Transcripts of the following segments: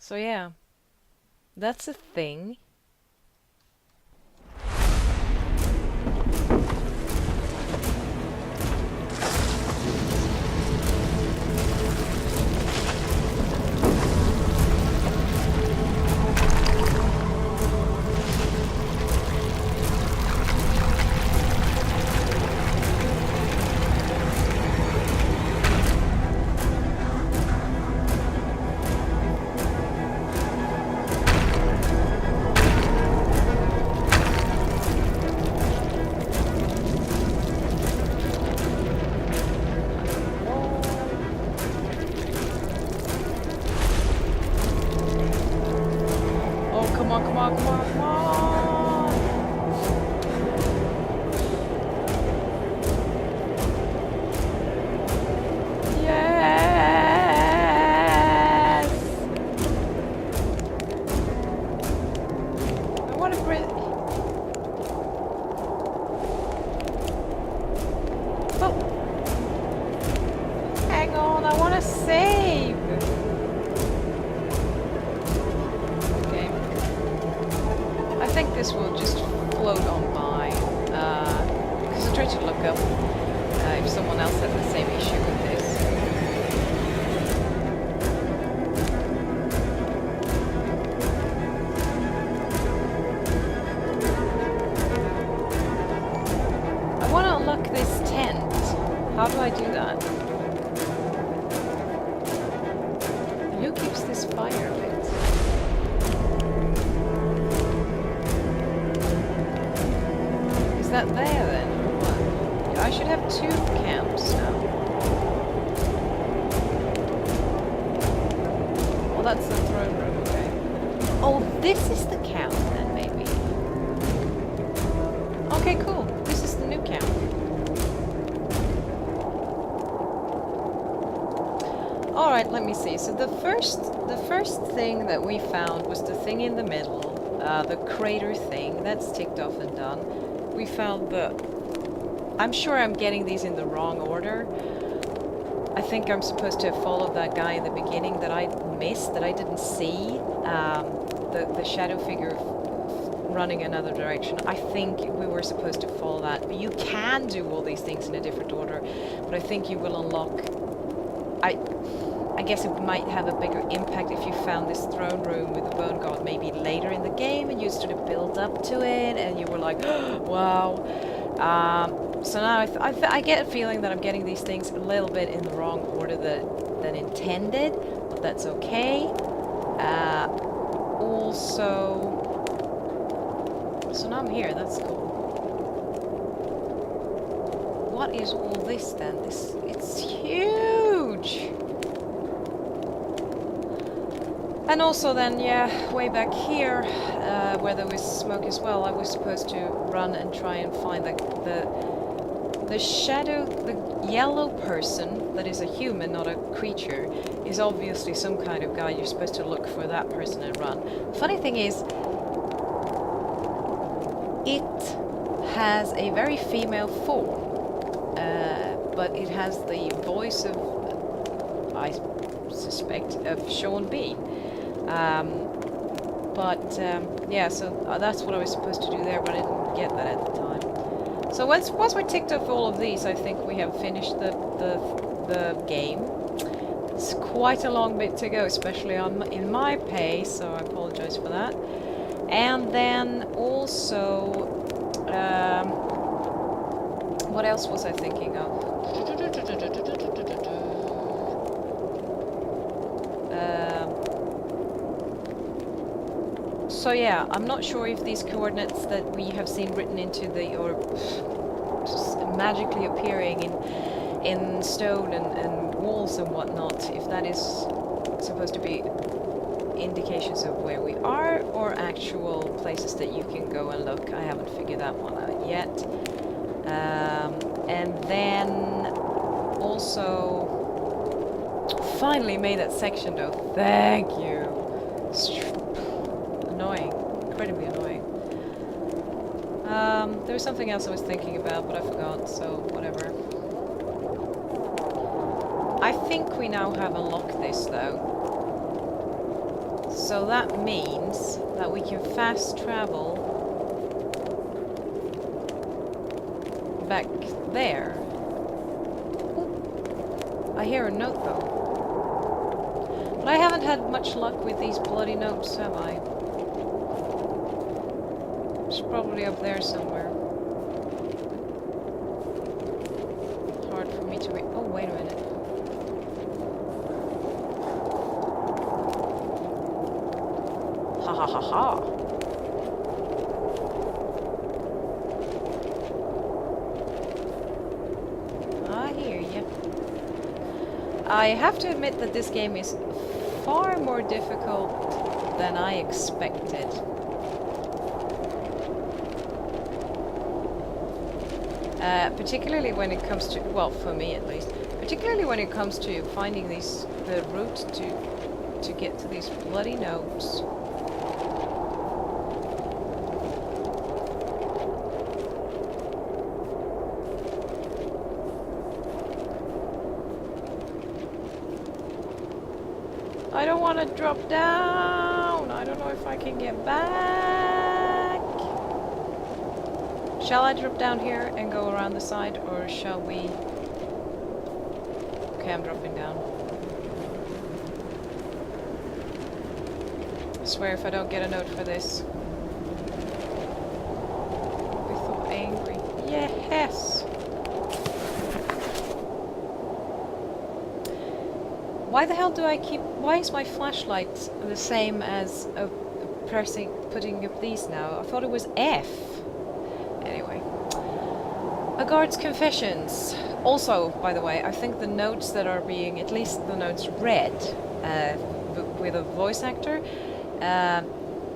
So yeah, that's a thing. Oh, come on, come on, come on, come on! Yes! I want to breathe. Oh! Hang on, I want to save! Okay. I think this will just float on by. Because I tried to look up if someone else had the same issue with this. I want to unlock this tent. How do I do that? And who keeps this fire lit? Is that there then, or what? Yeah, I should have 2 camps now. Well, that's the throne room, okay. Oh, this is the camp then, maybe. Okay, cool. This is the new camp. Alright, let me see. So the first thing that we found was the thing in the middle, the crater thing. That's ticked off and done. We found the... I'm sure I'm getting these in the wrong order. I think I'm supposed to have followed that guy in the beginning that I missed, that I didn't see. The shadow figure running another direction. I think we were supposed to follow that. But you can do all these things in a different order. But I think you will unlock... I guess it might have a bigger impact if you found this throne room with the bone god maybe later in the game and you sort of build up to it and you were like, wow. So now I get a feeling that I'm getting these things a little bit in the wrong order than intended, but that's okay. Also, so now I'm here, that's cool. What is all this then? It's huge! And also then, yeah, way back here, where there was smoke as well, I was supposed to run and try and find the shadow, the yellow person that is a human, not a creature, is obviously some kind of guy. You're supposed to look for that person and run. Funny thing is, it has a very female form, but it has the voice of, I suspect, of Sean Bean. Yeah, so that's what I was supposed to do there, but I didn't get that at the time. So once we ticked off all of these, I think we have finished the game. It's quite a long bit to go, especially in my pace, so I apologize for that. And then also, what else was I thinking of? So yeah, I'm not sure if these coordinates that we have seen written into or just magically appearing in stone and walls and whatnot, if that is supposed to be indications of where we are or actual places that you can go and look. I haven't figured that one out yet. And then also finally made that section though. Thank you. Annoying, incredibly annoying. There was something else I was thinking about, but I forgot, so whatever. I think we now have unlocked this, though. So that means that we can fast travel back there. Ooh, I hear a note though. But I haven't had much luck with these bloody notes, have I? It's probably up there somewhere. Hard for me to read. Oh, wait a minute. Ha ha ha ha. I hear you. I have to admit that this game is far more difficult than I expected. Particularly when it comes to, well, for me at least, particularly when it comes to finding the route to get to these bloody notes. I don't want to drop down. I don't know if I can get back. Shall I drop down here and go around the side, or shall we? Okay, I'm dropping down. I swear if I don't get a note for this. I'll be so angry. Yes! Why the hell do I keep... Why is my flashlight the same as putting up these now? I thought it was F. Anyway. A guard's confessions. Also, by the way, I think the notes that are being, at least the notes read with a voice actor,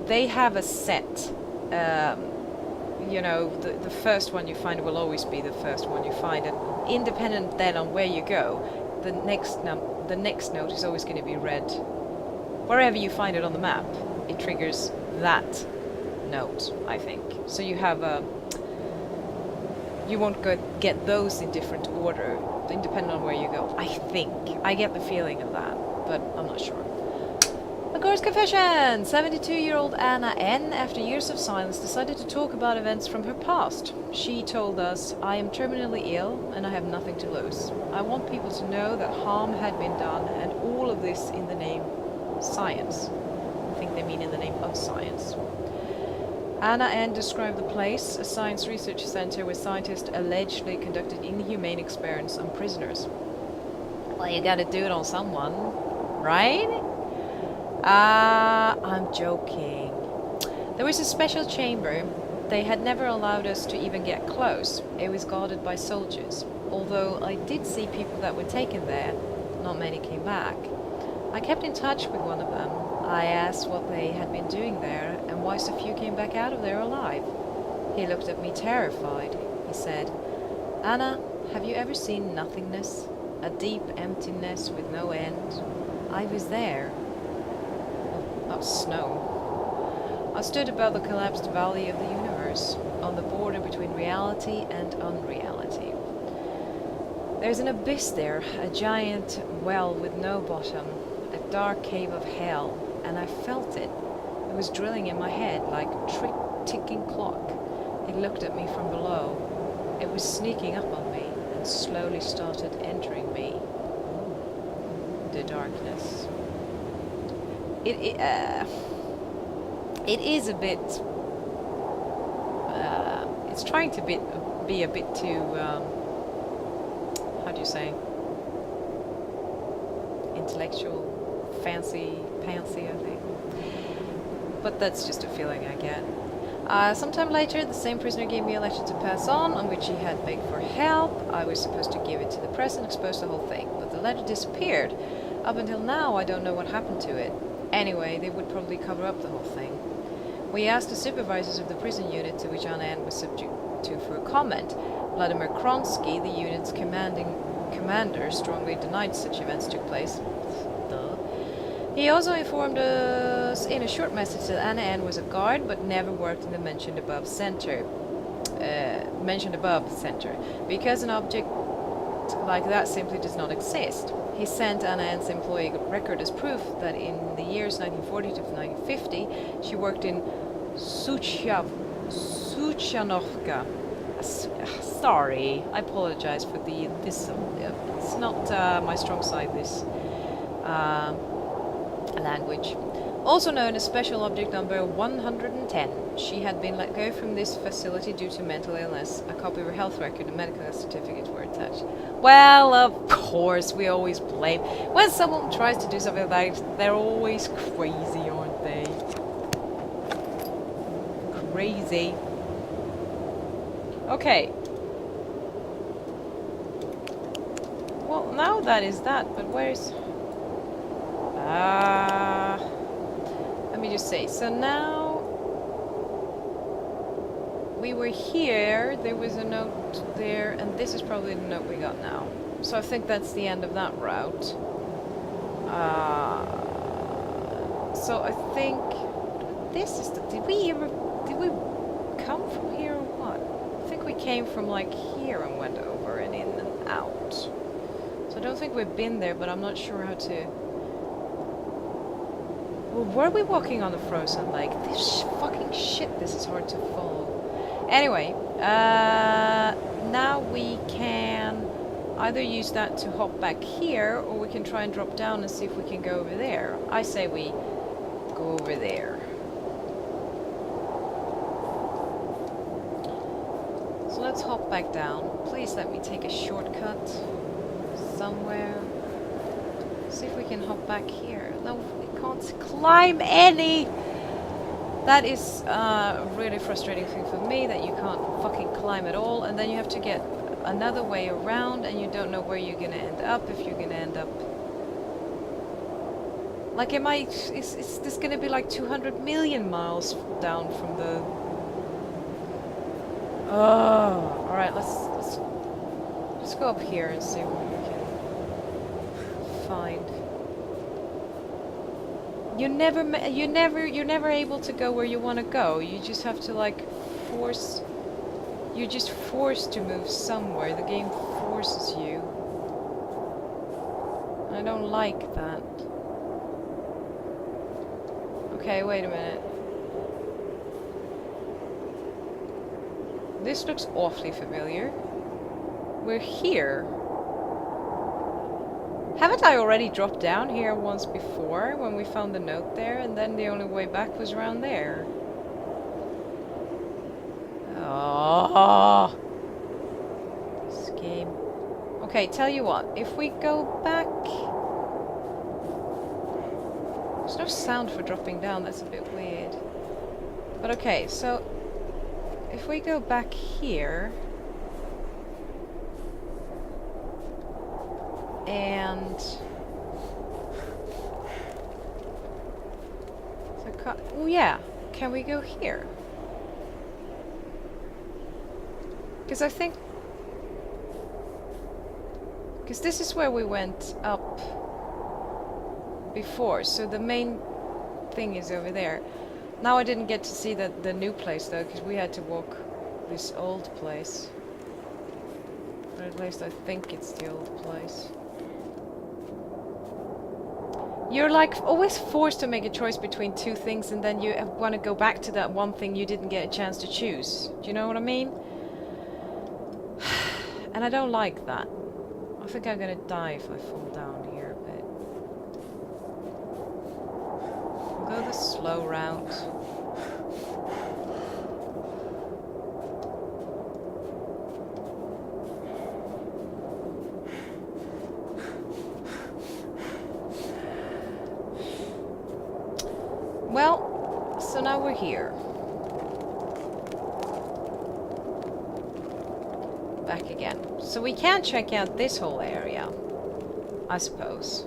they have a set. You know, the first one you find will always be the first one you find, and independent then on where you go, the next note is always going to be read. Wherever you find it on the map, it triggers that note, I think. So you have a... You won't get those in different order, independent on where you go. I think. I get the feeling of that, but I'm not sure. A girl's confession! 72-year-old Anna N., after years of silence, decided to talk about events from her past. She told us, "I am terminally ill and I have nothing to lose. I want people to know that harm had been done, and all of this in the name of science." I think they mean in the name of science. Anna N. described the place, a science research center where scientists allegedly conducted inhumane experiments on prisoners. Well, you gotta do it on someone, right? I'm joking. There was a special chamber. They had never allowed us to even get close. It was guarded by soldiers. Although I did see people that were taken there, not many came back. I kept in touch with one of them. I asked what they had been doing there and why so few came back out of there alive. He looked at me terrified. He said, "Anna, have you ever seen nothingness? A deep emptiness with no end? I was there." Oh, that was snow. I stood above the collapsed valley of the universe, on the border between reality and unreality. There's an abyss there, a giant well with no bottom, a dark cave of hell, and I felt it. It was drilling in my head like a ticking clock. It looked at me from below. It was sneaking up on me and slowly started entering me. The darkness. It is a bit... it's trying to be a bit too... how do you say? Intellectual, fancy, I think. But that's just a feeling I get. Sometime later, the same prisoner gave me a letter to pass on which he had begged for help. I was supposed to give it to the press and expose the whole thing, but the letter disappeared. Up until now, I don't know what happened to it. Anyway, they would probably cover up the whole thing. We asked the supervisors of the prison unit to which Anna N. was subject to for a comment. Vladimir Kronsky, the unit's commander, strongly denied such events took place. Duh. He also informed us in a short message that Anna N. was a guard but never worked in the mentioned above center. Because an object like that simply does not exist. He sent Anna's employee record as proof that in the years 1940 to 1950, she worked in Suchanovka. Sorry, I apologize for this. It's not my strong side, this language. Also known as special object number 110. She had been let go from this facility due to mental illness. A copy of her health record and medical certificate were attached. Well, of course, we always blame. When someone tries to do something like that, they're always crazy, aren't they? Crazy. Okay. Well, now that is that, but where's... let me just say, so now we were here, there was a note there, and this is probably the note we got now. So I think that's the end of that route. So I think this is the... Did we come from here or what? I think we came from like here and went over and in and out. So I don't think we've been there, but I'm not sure how to... Well, were we walking on the frozen lake? This fucking shit, this is hard to follow. Anyway, now we can either use that to hop back here, or we can try and drop down and see if we can go over there. I say we go over there. So let's hop back down. Please let me take a shortcut somewhere. See if we can hop back here. No, we can't climb any! That is a really frustrating thing for me, that you can't fucking climb at all, and then you have to get another way around, and you don't know where you're gonna end up, if you're gonna end up... Like, is this gonna be like 200 million miles down from the... Oh, alright, let's go up here and see what we can find. You're never able to go where you want to go. You just have to like force. You're just forced to move somewhere. The game forces you. I don't like that. Okay, wait a minute. This looks awfully familiar. We're here. Haven't I already dropped down here once before when we found the note there, and then the only way back was around there? Oh, this game. Okay, tell you what, if we go back... There's no sound for dropping down, that's a bit weird. But okay, so if we go back here... And oh yeah, can we go here? Because I think this is where we went up before, so the main thing is over there. Now I didn't get to see the new place though, because we had to walk this old place. Or at least I think it's the old place. You're like always forced to make a choice between two things, and then you want to go back to that one thing you didn't get a chance to choose. Do you know what I mean? And I don't like that. I think I'm gonna die if I fall down here a bit. We'll go the slow route. Well, so now we're here. Back again. So we can check out this whole area, I suppose.